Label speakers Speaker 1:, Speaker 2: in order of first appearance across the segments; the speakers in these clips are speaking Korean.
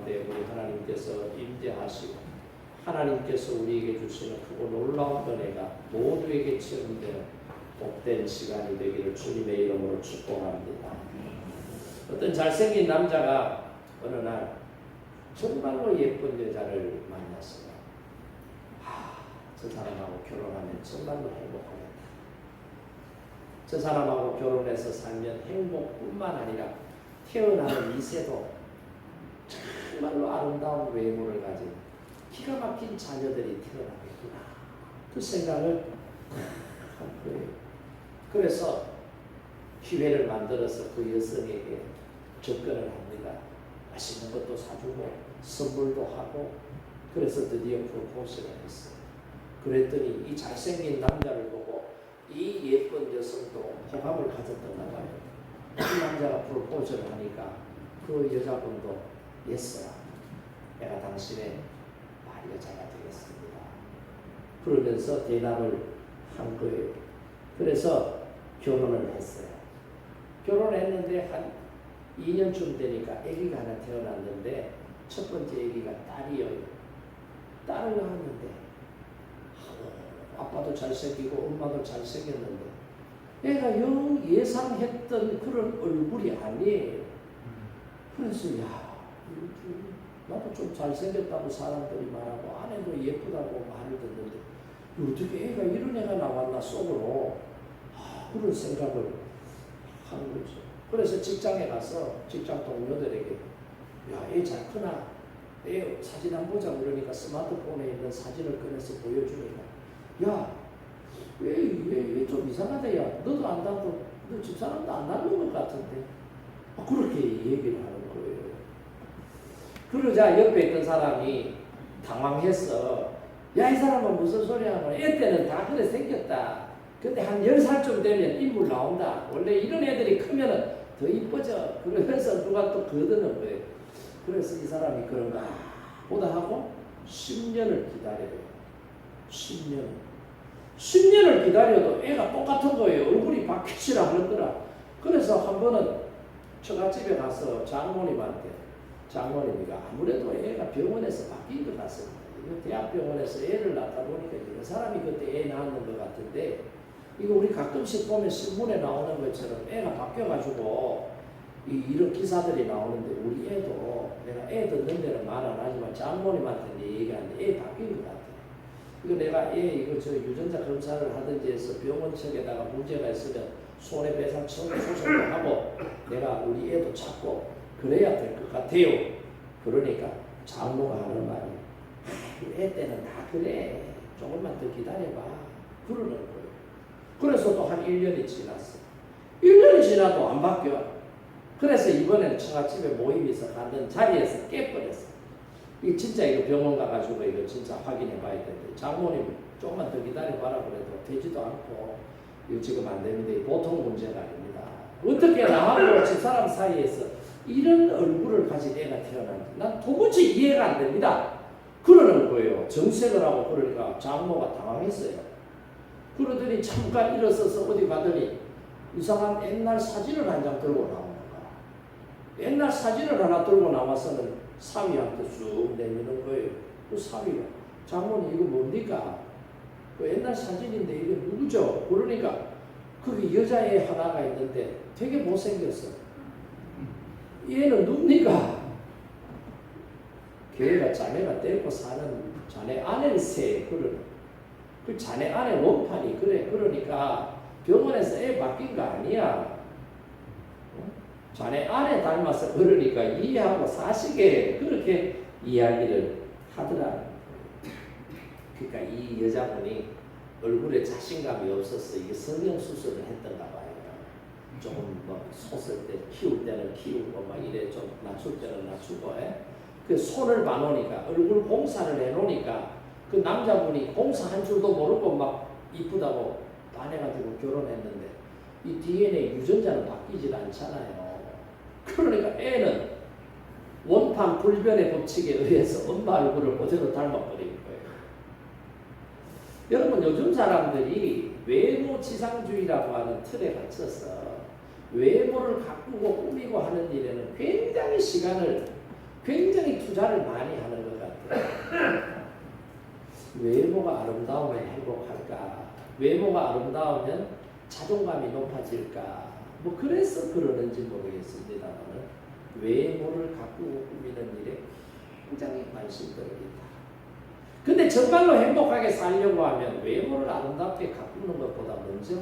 Speaker 1: 가운데 우리 하나님께서 임재하시고 하나님께서 우리에게 주시는 크고 놀라운 은혜가 모두에게 체험되는 복된 시간이 되기를 주님의 이름으로 축복합니다. 어떤 잘생긴 남자가 어느 날 정말로 예쁜 여자를 만났어요. 저 사람하고 결혼하면 정말로 행복하겠다. 저 사람하고 결혼해서 살면 행복뿐만 아니라 태어나는 이세도 정말로 아름다운 외모를 가진 기가 막힌 자녀들이 태어나겠구나. 그 생각을 한 거예요. 그래서 기회를 만들어서 그 여성에게 접근을 합니다. 맛있는 것도 사주고 선물도 하고 그래서 드디어 프로포즈를 했어요. 그랬더니 이 잘생긴 남자를 보고 이 예쁜 여성도 호감을 가졌던가 봐요. 이 남자가 프로포즈를 하니까 그 여자분도 예스라 내가 당신의 반여자가 되겠습니다. 그러면서 대답을 한 거예요. 그래서 결혼을 했어요. 결혼했는데 한 2년쯤 되니까 아기가 하나 태어났는데 첫 번째 아기가 딸이에요. 딸을 낳았는데 아빠도 잘생기고 엄마도 잘생겼는데 애가 영 예상했던 그런 얼굴이 아니에요. 그래서 나도 좀 잘생겼다고 사람들이 말하고 아내도 예쁘다고 말을 듣는데 어떻게 애가 이런 애가 나왔나 속으로 그런 생각을 한 거죠. 그래서 직장에 가서 직장 동료들에게 애 잘 크나? 애 사진 안 보자 그러니까 스마트폰에 있는 사진을 꺼내서 보여주니까 왜 좀 이상하다. 야 너도 안 닮고 너 집사람도 안 닮은 것 같은데 그렇게 얘기를 하는 거예요. 그러자 옆에 있던 사람이 당황했어. 야 이 사람은 무슨 소리 하노? 애 때는 다 그래 생겼다. 근데 한 10살쯤 되면 인물 나온다. 원래 이런 애들이 크면은 더 이뻐져. 그러면서 누가 또 거드는 거예요. 그래서 이 사람이 그런가 보다 하고 10년을 기다려요. 10년을 기다려도 애가 똑같은 거예요. 얼굴이 바뀌질 않더라. 그래서 한 번은 처갓집에 가서 장모님한테 장모님이가 아무래도 애가 병원에서 바뀐 것 같습니다. 대학병원에서 애를 낳다 보니까 이런 사람이 그때 애 낳는 것 같은데 이거 우리 가끔씩 보면 신문에 나오는 것처럼 애가 바뀌어가지고 이런 기사들이 나오는데 우리 애도 내가 애 듣는 데는 말 안 하지만 장모님한테 얘기하는데 애 바뀐 것 같아. 이거 내가 이거 유전자 검사를 하든지 해서 병원 측에다가 문제가 있으면 손해배상 청구 소송도 하고 내가 우리 애도 찾고 그래야 될 것 같아요. 그러니까 장모가 하는 말이 애 때는 다 그래. 조금만 더 기다려봐. 그러는 거예요. 그래서 또 한 1년이 지났어. 1년이 지나도 안 바뀌어. 그래서 이번에는 처갓집에 모임이 있어 가는 자리에서 깨버렸어. 이거 진짜 이거 병원 가가지고 이거 진짜 확인해 봐야 되는데 장모님 조금만 더 기다려봐라 그래도 되지도 않고 이거 지금 안 됩니다. 보통 문제가 아닙니다. 어떻게 나하고 집사람 사이에서 이런 얼굴을 가진 애가 태어났는지 난 도무지 이해가 안 됩니다. 그러는 거예요. 정색을 하고 그러니까 장모가 당황했어요. 그러더니 잠깐 일어서서 어디 가더니 이상한 옛날 사진을 한 장 들고 나오는 거야. 옛날 사진을 하나 들고 나와서는 사위한테 쑥 내미는 거예요. 그 사위가 장모님 이거 뭡니까? 그 옛날 사진인데 이게 누구죠? 그러니까 거기 여자애 하나가 있는데 되게 못생겼어. 얘는 누굽니까? 걔가 자네가 데리고 사는 자네 아내일세. 그 자네 아내 원판이 그래. 그러니까 병원에서 애 바뀐 거 아니야. 자네 아내 닮아서 그러니까 이해하고 사시게 그렇게 이야기를 하더라. 그러니까 이 여자분이 얼굴에 자신감이 없어서 이게 성형수술을 했던가 봐요. 조금 뭐 솟을 때 키울 때는 키우고 막 이래 좀 낮출 때는 낮추고 그 손을 봐놓으니까 얼굴 공사를 해놓으니까 그 남자분이 공사 한 줄도 모르고 막 이쁘다고 반해가지고 결혼했는데 이 DNA 유전자는 바뀌질 않잖아요. 그러니까 애는 원판 불변의 법칙에 의해서 엄마 얼굴을 그대로 닮아버린 거예요. 여러분 요즘 사람들이 외모지상주의라고 하는 틀에 갇혀서 외모를 가꾸고 꾸미고 하는 일에는 굉장히 시간을 굉장히 투자를 많이 하는 것 같아요. 외모가 아름다우면 행복할까? 외모가 아름다우면 자존감이 높아질까? 뭐 그래서 그러는지 모르겠습니다만 외모를 가꾸고 꾸미는 일에 굉장히 관심들이 있다. 근데 정말로 행복하게 살려고 하면 외모를 아름답게 가꾸는 것보다 먼저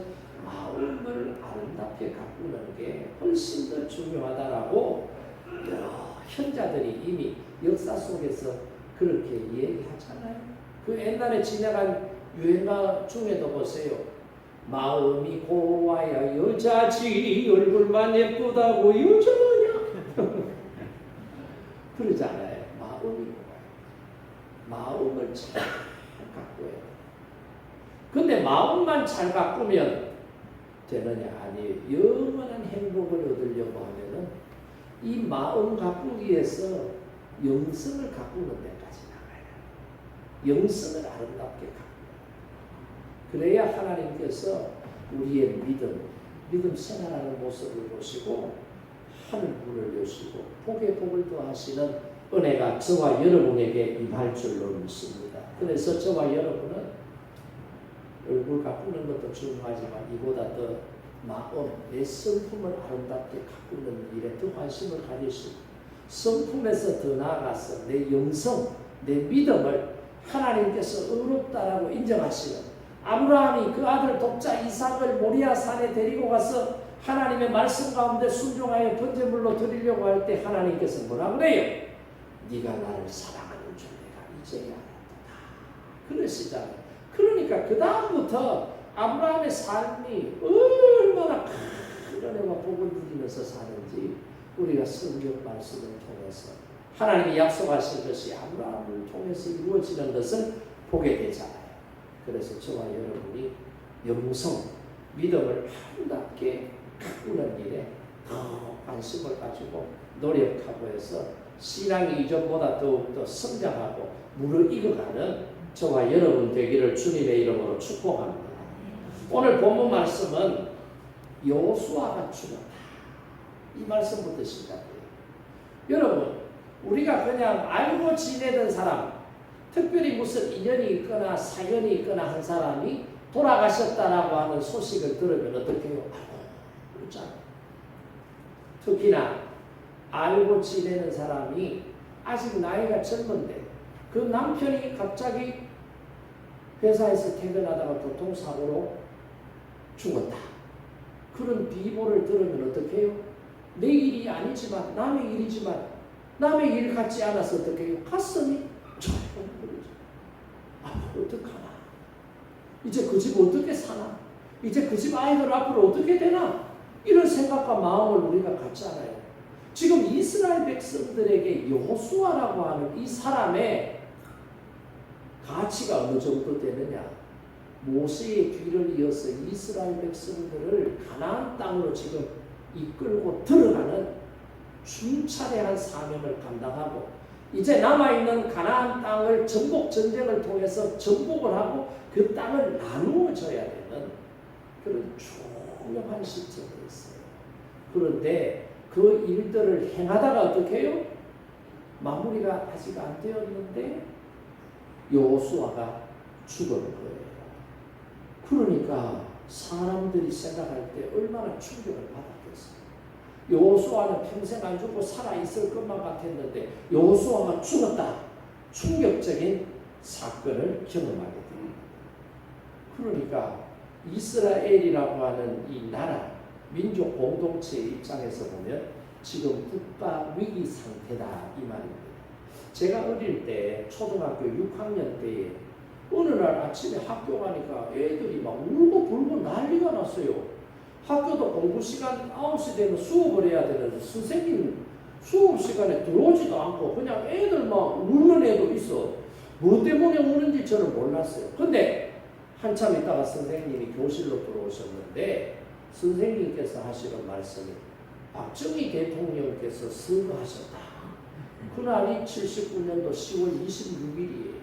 Speaker 1: 마음을 아름답게 가꾸는 게 훨씬 더 중요하다라고 여러 현자들이 이미 역사 속에서 그렇게 얘기하잖아요. 그 옛날에 지나간 유행가 중에도 보세요. 마음이 고와야 여자지 얼굴만 예쁘다고 여자냐 그러잖아요. 마음이 고와요. 마음을 잘 가꾸어야 돼. 근데 마음만 잘 가꾸면 되느냐? 아니에요. 영원한 행복을 얻으려고 하면은 이 마음 가꾸기 위해서 영성을 가꾸는 데까지 나가요. 영성을 아름답게 가꾸어요. 그래야 하나님께서 우리의 믿음 생활하는 모습을 보시고 하늘 문을 여시고 복에 복을 더하시는 은혜가 저와 여러분에게 임할 줄로 믿습니다. 그래서 저와 여러분은 얼굴 가꾸는 것도 중요하지만 이보다 더 마음, 내 성품을 아름답게 가꾸는 일에 더 관심을 가지시고 성품에서 더 나아가서 내 영성, 내 믿음을 하나님께서 의롭다라고 인정하시는 아브라함이 그 아들 독자 이삭을 모리아 산에 데리고 가서 하나님의 말씀 가운데 순종하여 번제물로 드리려고 할 때 하나님께서 뭐라 그래요? 네가 나를 사랑하는 줄 내가 이제야 알았다. 그러시잖아요. 그러니까 그 다음부터 아브라함의 삶이 얼마나 큰 은혜와 복을 누리면서 사는지 우리가 성경 말씀을 통해서 하나님이 약속하신 것이 아브라함을 통해서 이루어지는 것을 보게 되잖아요. 그래서 저와 여러분이 영성, 믿음을 아름답게 가꾸는 일에 더 관심을 가지고 노력하고 해서 신앙이 이전보다 더욱더 성장하고 무르익어가는 저와 여러분 되기를 주님의 이름으로 축복합니다. 오늘 본문 말씀은 여호수아가 죽었다. 이 말씀부터 시작해요. 여러분, 우리가 그냥 알고 지내던 사람, 특별히 무슨 인연이 있거나 사연이 있거나 한 사람이 돌아가셨다라고 하는 소식을 들으면 어떻게 해요? 아이고, 그렇잖아요. 특히나 알고 지내는 사람이 아직 나이가 젊은데 그 남편이 갑자기 회사에서 퇴근하다가 교통사고로 죽었다. 그런 비보를 들으면 어떻게 해요? 내 일이 아니지만 남의 일이지만 남의 일 같지 않아서 어떻게 해요? 가슴이 어떡하나? 이제 그 집 어떻게 사나? 이제 그 집 아이들 앞으로 어떻게 되나? 이런 생각과 마음을 우리가 갖잖아요. 지금 이스라엘 백성들에게 여호수아라고 하는 이 사람의 가치가 어느 정도 되느냐? 모세의 뒤를 이어서 이스라엘 백성들을 가나안 땅으로 지금 이끌고 들어가는 순찰의 사명을 감당하고 이제 남아있는 가나안 땅을 정복 전쟁을 통해서 정복을 하고 그 땅을 나누어 줘야 되는 그런 중요한 시점이 있어요. 그런데 그 일들을 행하다가 어떻게 해요? 마무리가 아직 안 되었는데 여호수아가 죽은 거예요. 그러니까 사람들이 생각할 때 얼마나 충격을 받았겠어요. 여호수아는 평생 안 죽고 살아있을 것만 같았는데 여호수아가 죽었다. 충격적인 사건을 경험하게 됩니다. 그러니까 이스라엘이라고 하는 이 나라, 민족 공동체의 입장에서 보면 지금 국가 위기 상태다 이 말입니다. 제가 어릴 때 초등학교 6학년 때에 어느 날 아침에 학교 가니까 애들이 막 울고 불고 난리가 났어요. 학교도 공부 시간 9시 되면 수업을 해야 되는데 선생님 수업 시간에 들어오지도 않고 그냥 애들 막 우는 애도 있어. 뭐 때문에 우는지 저는 몰랐어요. 근데 한참 있다가 선생님이 교실로 들어오셨는데 선생님께서 하시는 말씀이 박정희 대통령께서 서거하셨다. 그날이 79년도 10월 26일이에요.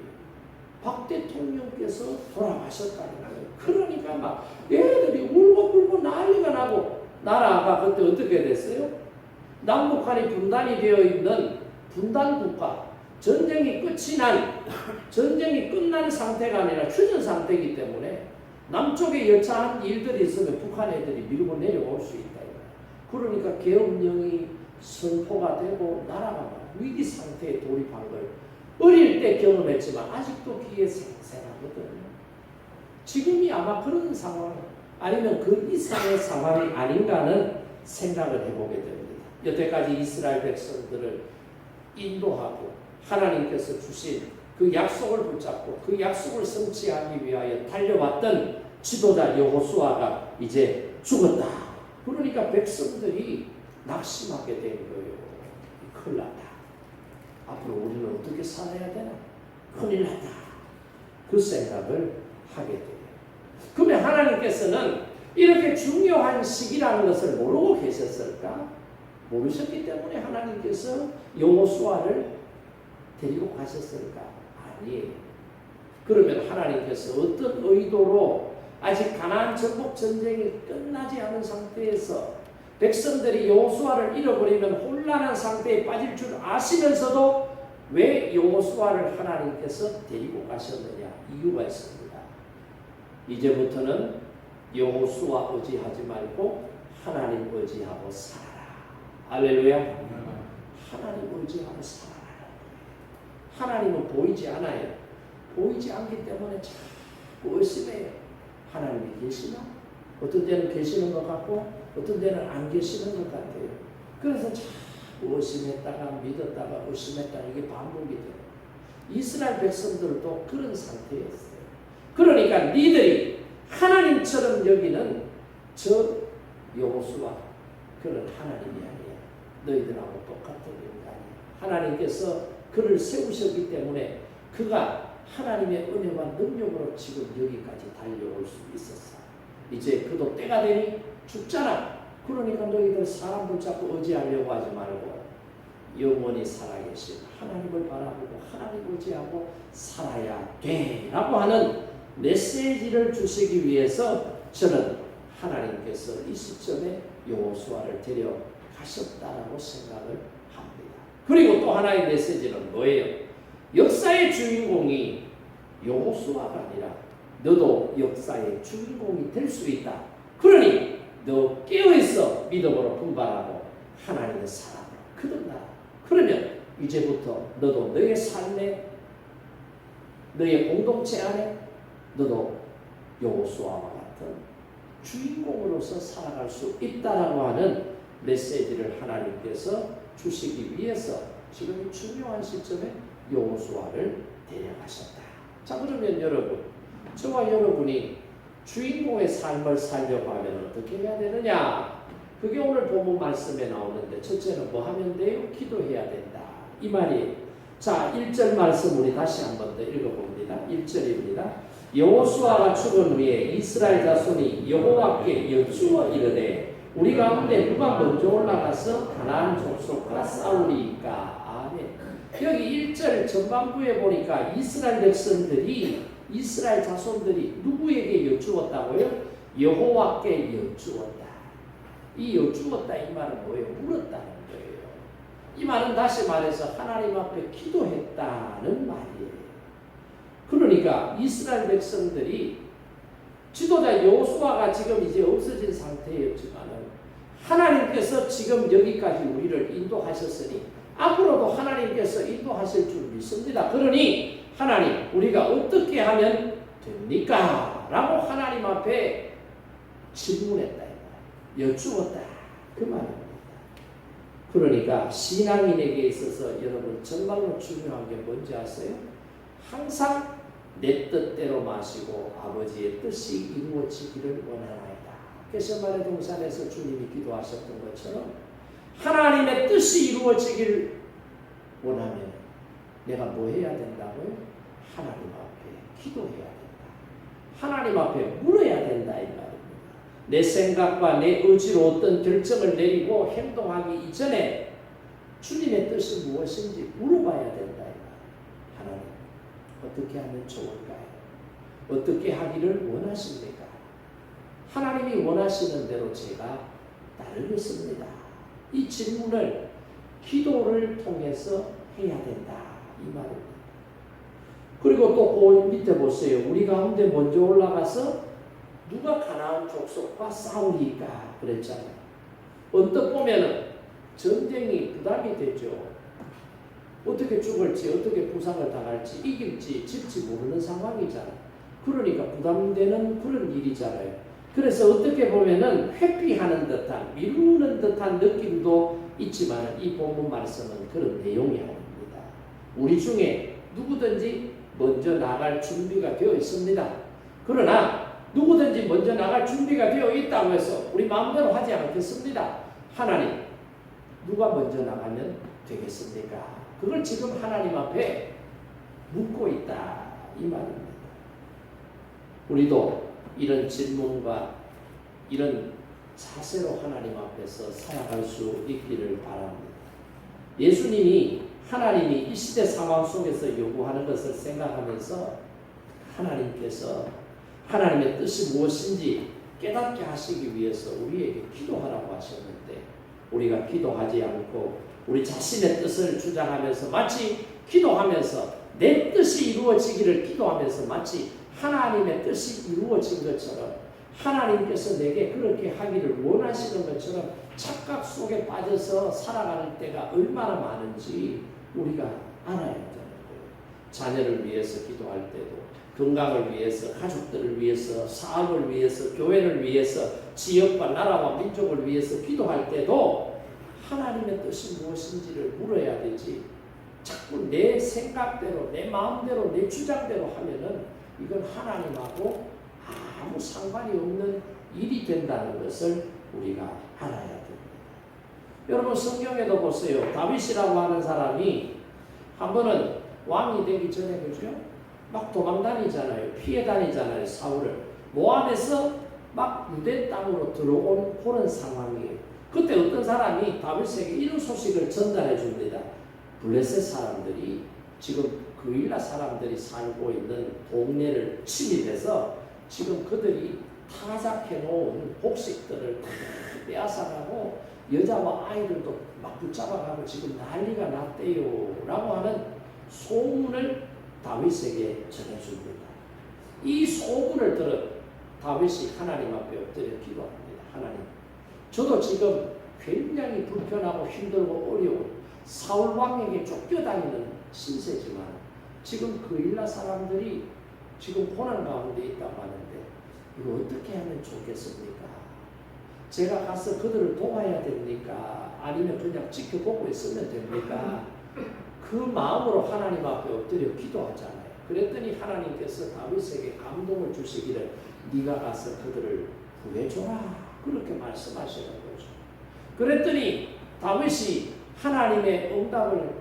Speaker 1: 박 대통령께서 돌아가셨다는 거예요. 그러니까 막 애들이 울고 불고 난리가 나고 나라가 그때 어떻게 됐어요? 남북한이 분단이 되어 있는 분단국가, 전쟁이 끝난 상태가 아니라 휴전 상태이기 때문에 남쪽에 여차한 일들이 있으면 북한 애들이 밀고 내려올 수 있다. 그러니까 계엄령이 선포가 되고 나라가 위기 상태에 돌입한 걸 어릴 때 경험했지만 아직도 귀에 생생하거든요. 지금이 아마 그런 상황 아니면 그 이상의 상황이 아닌가는 생각을 해보게 됩니다. 여태까지 이스라엘 백성들을 인도하고 하나님께서 주신 그 약속을 붙잡고 그 약속을 성취하기 위하여 달려왔던 지도자 여호수아가 이제 죽었다. 그러니까 백성들이 낙심하게 된 거예요. 큰일 났다. 앞으로 우리는 어떻게 살아야 되나? 큰일 났다. 그 생각을 하게 돼요. 그러면 하나님께서는 이렇게 중요한 시기라는 것을 모르고 계셨을까? 모르셨기 때문에 하나님께서 여호수아를 데리고 가셨을까? 아니에요. 그러면 하나님께서 어떤 의도로 아직 가나안 정복 전쟁이 끝나지 않은 상태에서 백성들이 여호수아를 잃어버리는 혼란한 상태에 빠질 줄 아시면서도 왜 여호수아를 하나님께서 데리고 가셨느냐? 이유가 있습니다. 이제부터는 여호수아 의지하지 말고 하나님 의지하고 살아라. 할렐루야. 하나님 의지하고 살아라. 하나님은 보이지 않아요. 보이지 않기 때문에 자꾸 의심해요. 하나님이 계시나? 어떤 때는 계시는 것 같고 어떤 때는 안 계시는 것 같아요. 그래서 자꾸 의심했다가 믿었다가 의심했다가 이게 반복이 돼요. 이스라엘 백성들도 그런 상태였어요. 그러니까 니들이 하나님처럼 여기는 저 여호수아 그런 하나님이 아니야. 너희들하고 똑같은 인간이야. 하나님께서 그를 세우셨기 때문에 그가 하나님의 은혜와 능력으로 지금 여기까지 달려올 수 있었어. 이제 그도 때가 되니 죽잖아. 그러니까 너희들 사람 붙잡고 의지하려고 하지 말고 영원히 살아계신 하나님을 바라보고 하나님 의지하고 살아야 돼 라고 하는 메시지를 주시기 위해서 저는 하나님께서 이 시점에 여호수아를 데려가셨다라고 생각을 합니다. 그리고 또 하나의 메시지는 뭐예요? 역사의 주인공이 여호수아가 아니라 너도 역사의 주인공이 될 수 있다. 그러니 너 깨어있어 믿음으로 분발하고 하나님의 사랑으로 거듭나라. 그러면 이제부터 너도 너의 삶에 너의 공동체 안에 너도 여호수아와 같은 주인공으로서 살아갈 수 있다라고 하는 메시지를 하나님께서 주시기 위해서 지금 이 중요한 시점에 여호수아를 데려가셨다. 자, 그러면 여러분, 저와 여러분이 주인공의 삶을 살려고 하면 어떻게 해야 되느냐? 그게 오늘 본문 말씀에 나오는데 첫째는 뭐 하면 돼요? 기도해야 된다. 이 말이에요. 자, 1절 말씀 우리 다시 한 번 더 읽어봅니다. 1절입니다. 여호수아가 죽은 후에 이스라엘 자손이 여호와께 여쭈어 이르되 우리 가운데 누가 먼저 올라가서 가나안 족속과 싸우리이까? 아멘. 여기 1절 전반부에 보니까 이스라엘 백성들이 이스라엘 자손들이 누구에게 여쭈었다고요? 여호와께 여쭈었다. 이 여쭈었다 이 말은 뭐예요? 물었다는 거예요. 이 말은 다시 말해서 하나님 앞에 기도했다는 말이에요. 그러니까 이스라엘 백성들이 지도자 여호수아가 지금 이제 없어진 상태였지만은 하나님께서 지금 여기까지 우리를 인도하셨으니 앞으로도 하나님께서 인도하실 줄 믿습니다. 그러니 하나님 우리가 어떻게 하면 됩니까? 라고 하나님 앞에 질문했다. 여쭈었다. 그 말입니다. 그러니까 신앙인에게 있어서 여러분 정말로 중요한 게 뭔지 아세요? 항상 내 뜻대로 마시고 아버지의 뜻이 이루어지기를 원하나이다. 겟세마네 동산에서 주님이 기도하셨던 것처럼 하나님의 뜻이 이루어지기를 원하면 내가 뭐 해야 된다고요? 하나님 앞에 기도해야 된다. 하나님 앞에 물어야 된다 이 말입니다. 내 생각과 내 의지로 어떤 결정을 내리고 행동하기 이전에 주님의 뜻이 무엇인지 물어봐야 된다 이 말입니다. 하나님 어떻게 하면 좋을까요? 어떻게 하기를 원하십니까? 하나님이 원하시는 대로 제가 따르겠습니다. 이 질문을 기도를 통해서 해야 된다 이 말입니다. 그리고 또 그 밑에 보세요. 우리 가운데 먼저 올라가서 누가 가나안 족속과 싸우리까 그랬잖아요. 언뜻 보면은 전쟁이 부담이 되죠. 어떻게 죽을지 어떻게 부상을 당할지 이길지 질지 모르는 상황이잖아요. 그러니까 부담되는 그런 일이잖아요. 그래서 어떻게 보면은 회피하는 듯한 미루는 듯한 느낌도 있지만 이 본문 말씀은 그런 내용이 아닙니다. 우리 중에 누구든지 먼저 나갈 준비가 되어 있습니다. 그러나 누구든지 먼저 나갈 준비가 되어 있다고 해서 우리 마음대로 하지 않겠습니다. 하나님 누가 먼저 나가면 되겠습니까? 그걸 지금 하나님 앞에 묻고 있다 이 말입니다. 우리도 이런 질문과 이런 자세로 하나님 앞에서 살아갈 수 있기를 바랍니다. 예수님이 하나님이 이 시대 상황 속에서 요구하는 것을 생각하면서 하나님께서 하나님의 뜻이 무엇인지 깨닫게 하시기 위해서 우리에게 기도하라고 하셨는데 우리가 기도하지 않고 우리 자신의 뜻을 주장하면서 마치 기도하면서 내 뜻이 이루어지기를 기도하면서 마치 하나님의 뜻이 이루어진 것처럼 하나님께서 내게 그렇게 하기를 원하시는 것처럼 착각 속에 빠져서 살아가는 때가 얼마나 많은지 우리가 알아야 되는 거예요. 자녀를 위해서 기도할 때도 건강을 위해서, 가족들을 위해서, 사업을 위해서, 교회를 위해서, 지역과 나라와 민족을 위해서 기도할 때도 하나님의 뜻이 무엇인지를 물어야 되지. 자꾸 내 생각대로, 내 마음대로, 내 주장대로 하면은 이건 하나님하고 아무 상관이 없는 일이 된다는 것을 우리가 알아야 됩니다. 여러분 성경에도 보세요. 다윗이라고 하는 사람이 한 번은 왕이 되기 전에 그죠? 막 도망 다니잖아요. 피해 다니잖아요. 사울을. 모압에서 막 유대 땅으로 들어온 그런 상황이에요. 그때 어떤 사람이 다윗에게 이런 소식을 전달해 줍니다. 블레셋 사람들이 지금 그윌라 사람들이 살고 있는 동네를 침입해서 지금 그들이 타작해 놓은 곡식들을 다 빼앗아가고 여자와 아이들도 막 붙잡아가고 지금 난리가 났대요 라고 하는 소문을 다윗에게 전해줍니다. 이 소문을 들은 다윗이 하나님 앞에 엎드려 기도합니다. 하나님, 저도 지금 굉장히 불편하고 힘들고 어려운 사울 왕에게 쫓겨다니는 신세지만 지금 그윌라 사람들이 지금 고난 가운데 있다고 하는데 이거 어떻게 하면 좋겠습니까? 제가 가서 그들을 도와야 됩니까? 아니면 그냥 지켜보고 있으면 됩니까? 그 마음으로 하나님 앞에 엎드려 기도하잖아요. 그랬더니 하나님께서 다윗에게 감동을 주시기를 네가 가서 그들을 구해줘라 그렇게 말씀하시는 거죠. 그랬더니 다윗이 하나님의 응답을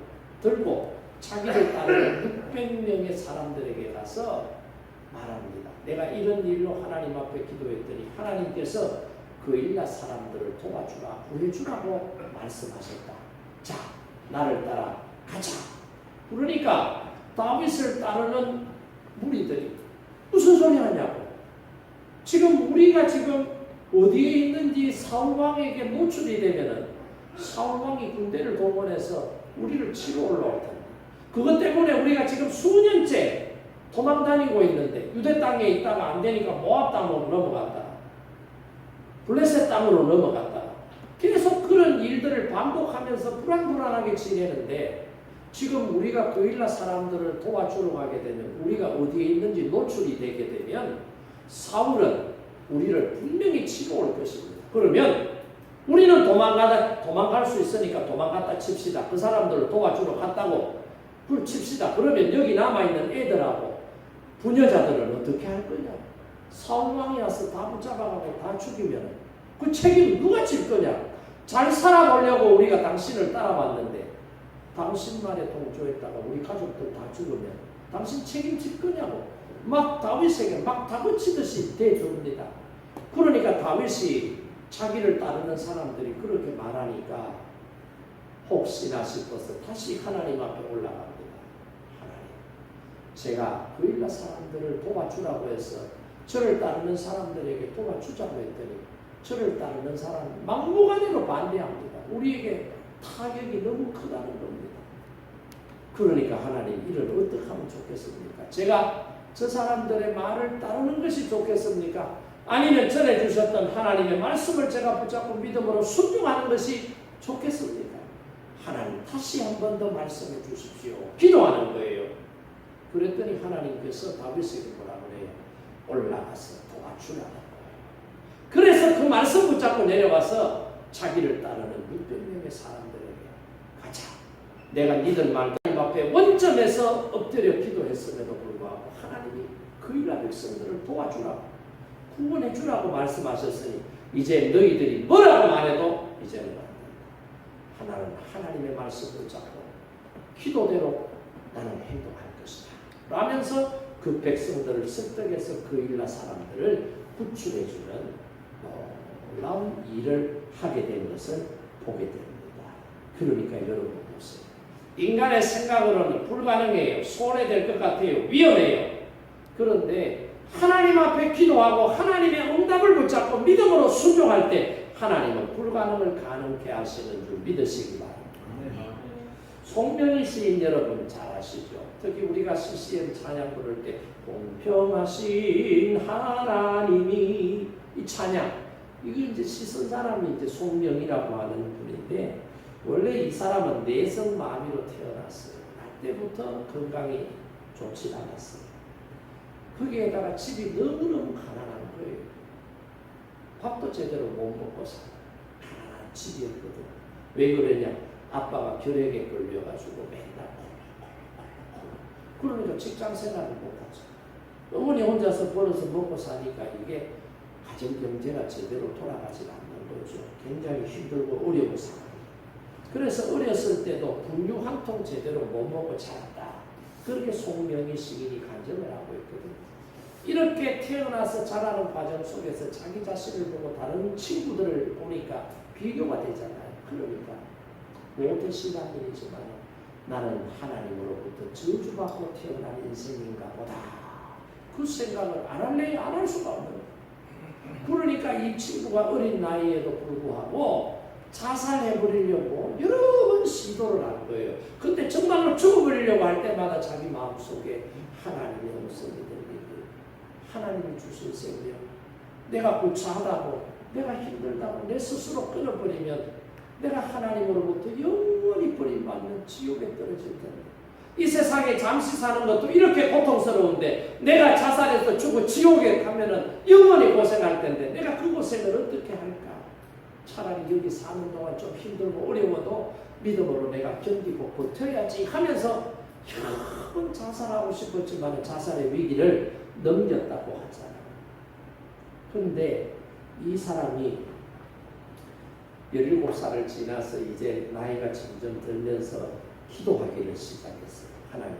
Speaker 1: 들고 자기를 따르는 600명의 사람들에게 가서 말합니다. 내가 이런 일로 하나님 앞에 기도했더니 하나님께서 그윌라 사람들을 도와주라 구해주라고 말씀하셨다. 자, 나를 따라 가자. 그러니까 다윗을 따르는 무리들이 무슨 소리 하냐고. 지금 우리가 지금 어디에 있는지 사울왕에게 노출이 되면은 사울왕이 군대를 동원해서 우리를 치러 올라올 텐데 그것 때문에 우리가 지금 수년째 도망 다니고 있는데 유대 땅에 있다가 안 되니까 모압 땅으로 넘어갔다. 블레셋 땅으로 넘어갔다. 계속 그런 일들을 반복하면서 불안불안하게 지내는데 지금 우리가 그윌라 사람들을 도와주러 가게 되면 우리가 어디에 있는지 노출이 되게 되면 사울은 우리를 분명히 치러 올 것입니다. 그러면 우리는 도망갈 수 있으니까 도망갔다 칩시다. 그 사람들을 도와주러 갔다고 그걸 칩시다. 그러면 여기 남아있는 애들하고 부녀자들은 어떻게 할 거냐? 사울왕이 와서 다 붙잡아가고 다 죽이면 그 책임 누가 질 거냐? 잘 살아보려고 우리가 당신을 따라왔는데 당신 말에 동조했다가 우리 가족들 다 죽으면 당신 책임질 거냐고 막 다윗에게 막 다그치듯이 대줍니다. 그러니까 다윗이 자기를 따르는 사람들이 그렇게 말하니까 혹시나 싶어서 다시 하나님 앞에 올라갑니다. 하나님, 제가 그윌라 사람들을 도와주라고 해서 저를 따르는 사람들에게 도와주자고 했더니 저를 따르는 사람은 막무가내로 반대합니다. 우리에게 타격이 너무 크다는 겁니다. 그러니까 하나님 이를 어떻게 하면 좋겠습니까? 제가 저 사람들의 말을 따르는 것이 좋겠습니까? 아니면 전해 주셨던 하나님의 말씀을 제가 붙잡고 믿음으로 순종하는 것이 좋겠습니까? 하나님 다시 한 번 더 말씀해 주십시오. 기도하는 거예요. 그랬더니 하나님께서 다윗에게 뭐라고 해요? 올라가서 도와주라는 거예요. 그래서 그 말씀 붙잡고 내려와서 자기를 따르는 600명의 사람들에게 가자. 내가 니들 말 앞에 원점에서 엎드려 기도했음에도 불구하고 하나님이 그 이스라엘 백성들을 도와주라고 구원해 주라고 말씀하셨으니 이제 너희들이 뭐라고 말해도 이제는 안 된다. 하나는 하나님의 말씀을 잡고 기도대로 나는 행동할 것이다 라면서 그 백성들을 설득해서 그 일라 사람들을 구출해 주는 놀라운 일을 하게 된 것을 보게 됩니다. 그러니까 여러분 보세요. 인간의 생각으로는 불가능해요. 손해될 것 같아요. 위험해요. 그런데 하나님 앞에 기도하고 하나님의 응답을 붙잡고 믿음으로 순종할 때 하나님은 불가능을 가능케 하시는 줄 믿으시기 바랍니다. 송명희 시인 여러분 잘 아시죠? 특히 우리가 CCM 찬양 부를 때 공평하신 하나님이 이 찬양 이게 이제 시선 사람이 이제 송명이라고 하는 분인데 원래 이 사람은 내성마비로 태어났어요. 날 때부터 건강이 좋지 않았어요. 거기에다가 집이 너무너무 가난한 거예요. 밥도 제대로 못 먹고 살아. 가난한 집이었거든. 왜 그러냐? 아빠가 결핵에 걸려가지고 맨날 그러니까 직장 생활을 못하죠. 어머니 혼자서 벌어서 먹고 사니까 이게 가정 경제가 제대로 돌아가지 않는 거죠. 굉장히 힘들고 어려운 상황. 그래서 어렸을 때도 분유 한 통 제대로 못 먹고 자랐다. 그렇게 송명희 시인이 간증을 하고 있거든요. 이렇게 태어나서 자라는 과정 속에서 자기 자신을 보고 다른 친구들을 보니까 비교가 되잖아요. 그러니까 모태신앙 일이지만 나는 하나님으로부터 저주받고 태어난 인생인가 보다. 그 생각을 안 할래야 안 할 수가 없는 거예요. 그러니까 이 친구가 어린 나이에도 불구하고 자살해버리려고 여러 번 시도를 한 거예요. 근데 정말로 죽어버리려고 할 때마다 자기 마음속에 하나님의 음성이 들리고 하나님이 주신 생명 내가 구차하다고 내가 힘들다고 내 스스로 끊어버리면 내가 하나님으로부터 영원히 버림받는 지옥에 떨어질 텐데 이 세상에 잠시 사는 것도 이렇게 고통스러운데 내가 자살해서 죽어 지옥에 가면은 영원히 고생할 텐데 내가 그 고생을 어떻게 할까? 차라리 여기 사는 동안 좀 힘들고 어려워도 믿음으로 내가 견디고 버텨야지 하면서 여러 번 자살하고 싶었지만 자살의 위기를 넘겼다고 하잖아요. 그런데 이 사람이 17살을 지나서 이제 나이가 점점 들면서 기도하기를 시작했어요. 하나님,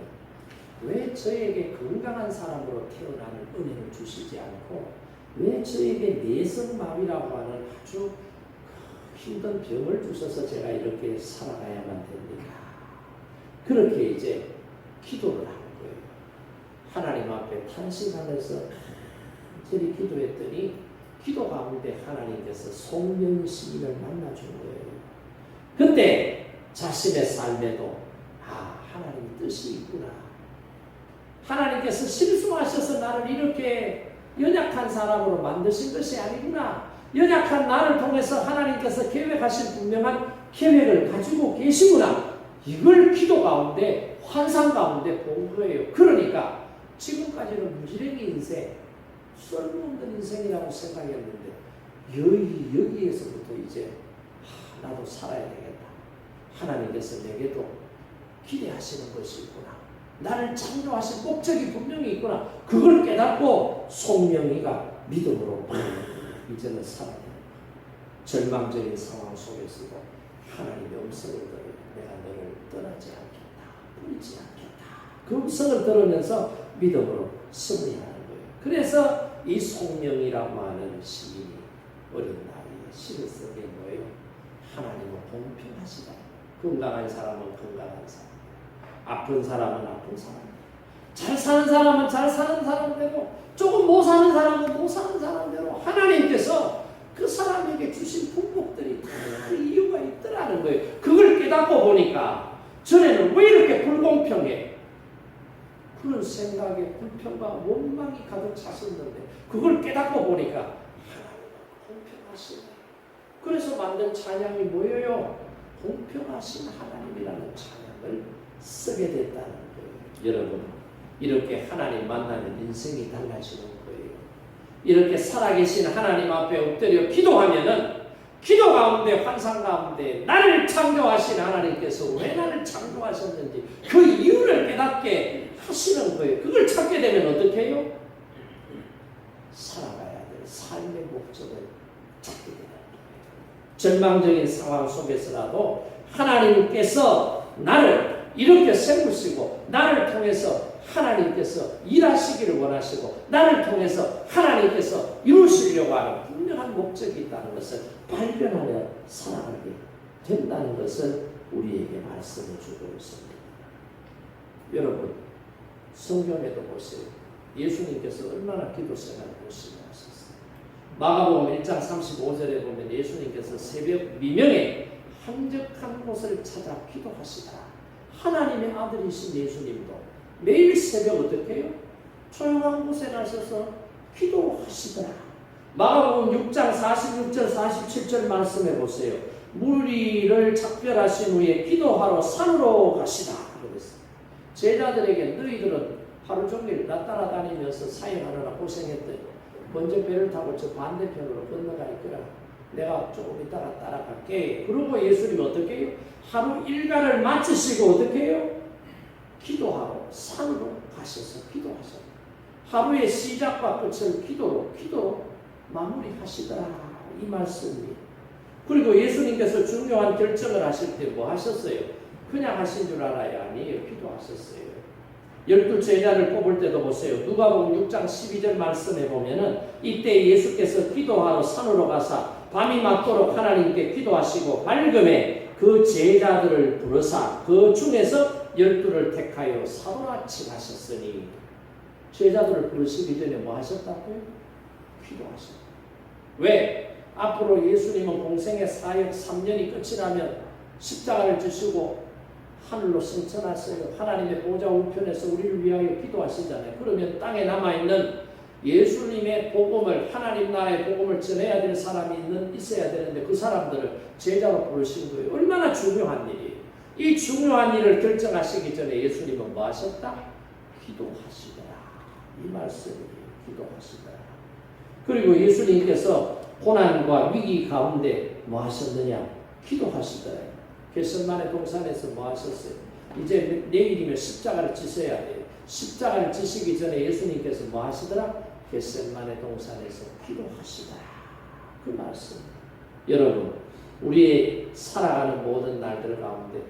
Speaker 1: 왜 저에게 건강한 사람으로 태어나는 은혜를 주시지 않고 왜 저에게 내성마비라고 하는 아주 힘든 병을 주셔서 제가 이렇게 살아가야만 됩니까? 그렇게 이제 기도를 하는 거예요. 하나님 앞에 탄식하면서 저리 기도했더니 기도 가운데 하나님께서 송명희 시인을 만나준 거예요. 그때 자신의 삶에도 하나님의 뜻이 있구나. 하나님께서 실수하셔서 나를 이렇게 연약한 사람으로 만드신 것이 아니구나. 연약한 나를 통해서 하나님께서 계획하신 분명한 계획을 가지고 계시구나. 이걸 기도 가운데 환상 가운데 본 거예요. 그러니까 지금까지는 무지랭이 인생, 쓸모없는 인생이라고 생각했는데 여기에서부터 이제 나도 살아야 되겠다. 하나님께서 내게도 기대하시는 것이 있구나. 나를 창조하신 목적이 분명히 있구나. 그걸 깨닫고 송명희가 믿음으로 이제는 살아야 된다. 절망적인 상황 속에서도 하나님의 음성을 들으며 내가 너를 떠나지 않겠다. 버리지 않겠다. 그 음성을 들으면서 믿음으로 승리하는 거예요. 그래서 이 송명희라고 하는 시인이 어린 나이에 시를 쓰게 뭐예요? 하나님은 공평하시다. 건강한 사람은 건강한 사람, 아픈 사람은 아픈 사람, 잘 사는 사람은 잘 사는 사람대로, 조금 못 사는 사람은 못 사는 사람대로 하나님께서 그 사람에게 주신 풍복들이 다 이유가 있더라는 거예요. 그걸 깨닫고 보니까 전에는 왜 이렇게 불공평해? 그런 생각에 불평과 원망이 가득 찼었는데 그걸 깨닫고 보니까 하나님은 공평하시네. 그래서 만든 찬양이 뭐예요? 공평하신 하나님이라는 찬양을 쓰게 됐다는 거예요. 여러분, 이렇게 하나님 만나면 인생이 달라지는 거예요. 이렇게 살아계신 하나님 앞에 엎드려 기도하면은 기도 가운데 환상 가운데 나를 창조하신 하나님께서 왜 나를 창조하셨는지 그 이유를 깨닫게 하시는 거예요. 그걸 찾게 되면 어떻게 해요? 살아가야 될 삶의 목적을 찾게 되는 거예요. 절망적인 상황 속에서라도 하나님께서 나를 이렇게 세우시고 나를 통해서 하나님께서 일하시기를 원하시고 나를 통해서 하나님께서 이루시려고 하는 분명한 목적이 있다는 것을 발견하며 살아가게 된다는 것을 우리에게 말씀해 주고 있습니다. 여러분, 성경에도 보세요. 예수님께서 얼마나 기도 생활을 열심히 하셨어요. 마가복음 1장 35절에 보면 예수님께서 새벽 미명에 한적한 곳을 찾아 기도하시더라. 하나님의 아들이신 예수님도 매일 새벽 어떻게 해요? 조용한 곳에 나서서 기도하시더라. 마가복음 6장 46절 47절 말씀해 보세요. 무리를 작별하신 후에 기도하러 산으로 가시다. 그랬어요. 제자들에게 너희들은 하루 종일 나 따라다니면서 사역하느라 고생했더니 먼저 배를 타고 저 반대편으로 건너가 있거라. 내가 조금 있다가 따라갈게. 그러고 예수님은 어떻게 해요? 하루 일과를 마치시고 어떻게 해요? 기도하러 산으로 가셔서 기도하셨다. 하루의 시작과 끝을 기도로 마무리하시더라. 이 말씀이. 그리고 예수님께서 중요한 결정을 하실 때 뭐 하셨어요? 그냥 하신 줄 알아야 아니에요. 기도하셨어요. 12 제자를 뽑을 때도 보세요. 누가복음 6장 12절 말씀에 보면은 이때 예수께서 기도하러 산으로 가사 밤이 맞도록 하나님께 기도하시고 밝음에 그 제자들을 부르사 그 중에서 12를 택하여 사도라 칭하셨으니 제자들을 부르시기 전에 뭐 하셨다고요? 기도하셨다. 왜? 앞으로 예수님은 공생의 사역 3년이 끝이 나면 십자가를 지시고 하늘로 승천하세요. 하나님의 보좌 우편에서 우리를 위하여 기도하시잖아요. 그러면 땅에 남아있는 예수님의 복음을 하나님 나라의 복음을 전해야 될 사람이 있어야 되는데 그 사람들을 제자로 부르신 거예요. 얼마나 중요한 일이에요. 이 중요한 일을 결정하시기 전에 예수님은 뭐 하셨다? 기도하시더라. 이 말씀이 기도하시더라. 그리고 예수님께서 고난과 위기 가운데 뭐 하셨느냐? 기도하시더라. 겟세마네 동산에서 뭐 하셨어요? 이제 내일이면 십자가를 지셔야 돼요. 십자가를 지시기 전에 예수님께서 뭐 하시더라? 겟세마네 동산에서 기도하시더라. 그 말씀. 여러분, 우리의 살아가는 모든 날들 가운데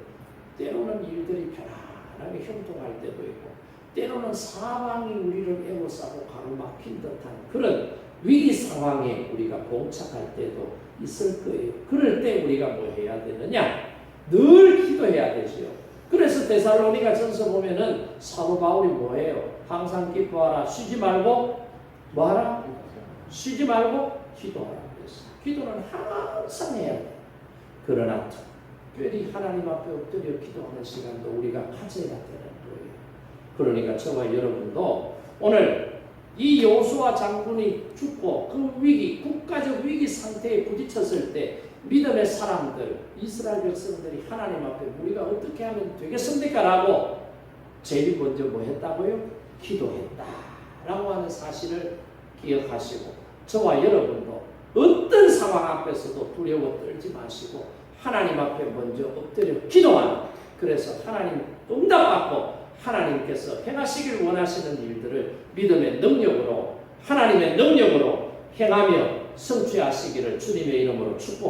Speaker 1: 때로는 일들이 편안하게 형통할 때도 있고 때로는 사방이 우리를 에워싸고 가로막힌 듯한 그런 위기 상황에 우리가 봉착할 때도 있을 거예요. 그럴 때 우리가 뭐 해야 되느냐? 늘 기도해야 되지요. 그래서 데살로니가 전서 보면은 사도 바울이 뭐해요? 항상 기뻐하라. 쉬지 말고 뭐하라? 쉬지 말고 기도하라. 기도는 항상 해야 돼. 그러나 특별히 하나님 앞에 엎드려 기도하는 시간도 우리가 가져야 되는 거예요. 그러니까 저와 여러분도 오늘 이 여호수아 장군이 죽고 그 위기, 국가적 위기 상태에 부딪혔을 때 믿음의 사람들, 이스라엘 백성들이 하나님 앞에 우리가 어떻게 하면 되겠습니까? 라고 제일 먼저 뭐 했다고요? 기도했다 라고 하는 사실을 기억하시고 저와 여러분도 어떤 상황 앞에서도 두려워 떨지 마시고 하나님 앞에 먼저 엎드려 기도하는, 그래서 하나님 응답받고 하나님께서 행하시길 원하시는 일들을 믿음의 능력으로 하나님의 능력으로 행하며 성취하시기를 주님의 이름으로 축복합니다.